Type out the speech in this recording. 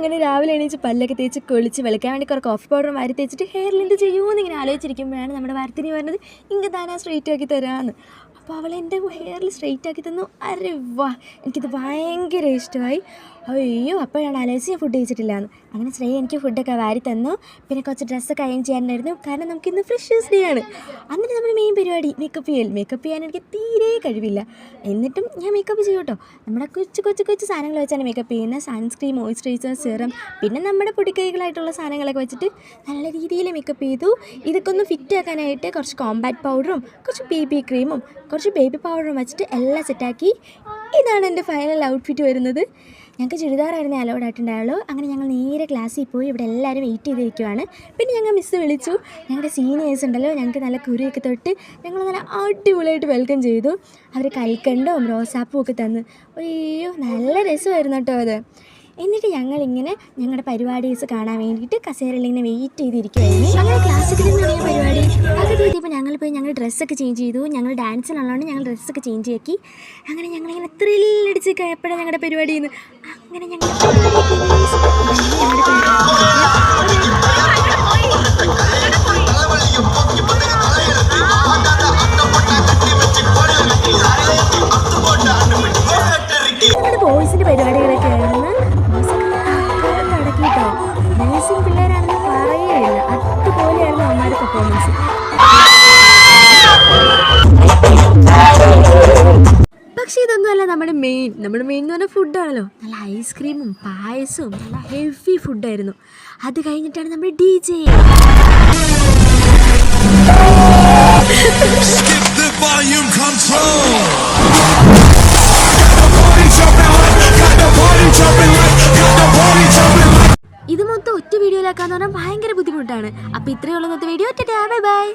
അങ്ങനെ രാവിലെ എണീച്ച് പല്ലൊക്കെ തേച്ച് കുളിച്ച് വെളുക്കാൻ വേണ്ടി കുറേ കോഫി പൗഡർ വാരി തേച്ചിട്ട് ഹെയറിൽ എന്ത് ചെയ്യുമെന്ന് ഇങ്ങനെ ആലോചിച്ചിരിക്കുമ്പോഴാണ് നമ്മുടെ വർത്തിനി പറഞ്ഞത് ഇങ്ങ് താനാ സ്ട്രെയിറ്റ് ആക്കി തരാമെന്ന്. അപ്പോൾ അവൾ എൻ്റെ ഹെയറിൽ സ്ട്രെയിറ്റ് ആക്കി തന്നു. അരെ വാ, എനിക്കിത് ഭയങ്കര ഇഷ്ടമായി. അയ്യോ, അപ്പോഴാണ് ആലോചിച്ച് ഞാൻ ഫുഡ് കഴിച്ചിട്ടില്ലാന്ന്. അങ്ങനെ ശ്രേയ എനിക്ക് ഫുഡൊക്കെ വാരി തന്നു. പിന്നെ കുറച്ച് ഡ്രസ്സൊക്കെ അയൺ ചെയ്യാനുണ്ടായിരുന്നു, കാരണം നമുക്കിന്ന് ഫ്രഷേഴ്സ് ഡേ ആണ്. അന്നിട്ട് നമ്മുടെ മെയിൻ പരിപാടി മേക്കപ്പ് ചെയ്യൽ. മേക്കപ്പ് ചെയ്യാൻ എനിക്ക് തീരെ കഴിവില്ല, എന്നിട്ടും ഞാൻ മേക്കപ്പ് ചെയ്യും കേട്ടോ. നമ്മുടെ കൊച്ചു സാധനങ്ങൾ വെച്ചാണ് മേക്കപ്പ് ചെയ്യുന്നത്. സൺസ്ക്രീൻ, മോയ്സ്ചറൈസർ, സിറം, പിന്നെ നമ്മുടെ പൊടിക്കൈകളായിട്ടുള്ള സാധനങ്ങളൊക്കെ വെച്ചിട്ട് നല്ല രീതിയിൽ മേക്കപ്പ് ചെയ്തു. ഇതൊക്കെ ഒന്ന് ഫിറ്റ് ആക്കാനായിട്ട് കുറച്ച് കോമ്പാക്ട് പൗഡറും കുറച്ച് BB ക്രീമും കുറച്ച് ബേബി പൗഡറും വെച്ചിട്ട് എല്ലാം സെറ്റാക്കി. ഇതാണ് എൻ്റെ ഫൈനൽ ഔട്ട്ഫിറ്റ് വരുന്നത്. ഞങ്ങൾക്ക് ചുരിദാറായിരുന്നു അലൗഡ് ആയിട്ടുണ്ടായുള്ളൂ. അങ്ങനെ ഞങ്ങൾ നേരെ ക്ലാസ്സിൽ പോയി. ഇവിടെ എല്ലാവരും വെയിറ്റ് ചെയ്തിരിക്കുവാണ്. പിന്നെ ഞങ്ങൾ മിസ്സ് വിളിച്ചു. ഞങ്ങളുടെ സീനിയേഴ്സ് ഉണ്ടല്ലോ, ഞങ്ങൾക്ക് നല്ല കുരിയൊക്കെ തൊട്ട് ഞങ്ങൾ നല്ല അടിപൊളിയായിട്ട് വെൽക്കം ചെയ്തു. അവർ കൽക്കണ്ടവും റോസാപ്പും ഒക്കെ തന്നു. അയ്യോ, നല്ല രസമായിരുന്നു കേട്ടോ അത്. എന്നിട്ട് ഞങ്ങളിങ്ങനെ ഞങ്ങളുടെ പരിപാടീസ് കാണാൻ വേണ്ടിയിട്ട് കസേരയിൽ ഇങ്ങനെ വെയിറ്റ് ചെയ്തിരിക്കുമായിരുന്നു. അങ്ങനെ ക്ലാസ്സിക്കൽ തുടങ്ങിയ പരിപാടി അത് ചെയ്തപ്പോൾ ഞങ്ങൾ പോയി ഞങ്ങൾ ഡ്രസ്സൊക്കെ ചേഞ്ച് ചെയ്തു. ഞങ്ങൾ ഡാൻസിനുള്ളതുകൊണ്ട് ഞങ്ങൾ ഡ്രസ്സൊക്കെ ചേഞ്ച് ആക്കി. അങ്ങനെ ഞങ്ങളിങ്ങനെ ത്രില്ലടിച്ച് എപ്പോഴാണ് ഞങ്ങളുടെ പരിപാടി ചെയ്യുന്നത്. അങ്ങനെ ഞങ്ങൾ ബോയ്സിൻ്റെ പരിപാടികളൊക്കെ ആയിരുന്നു. നടക്കിട്ടോ, നഴ്സിംഗ് പിള്ളേരാണെന്ന് പറയുകയില്ല, അതുപോലെയായിരുന്നു അമ്മമാരുടെ പെർഫോമൻസ്. പക്ഷേ ഇതൊന്നുമല്ല നമ്മുടെ മെയിൻ എന്ന് പറഞ്ഞാൽ ഫുഡാണല്ലോ. നല്ല ഐസ്ക്രീമും പായസവും നല്ല ഹെവി ഫുഡായിരുന്നു. അത് കഴിഞ്ഞിട്ടാണ് നമ്മുടെ DJ. ഇത് മൊത്തം ഒറ്റ വീഡിയോയിലാക്കാന്ന് പറഞ്ഞാൽ ഭയങ്കര ബുദ്ധിമുട്ടാണ്. അപ്പോൾ ഇത്രയുള്ള വീഡിയോ. Bye bye.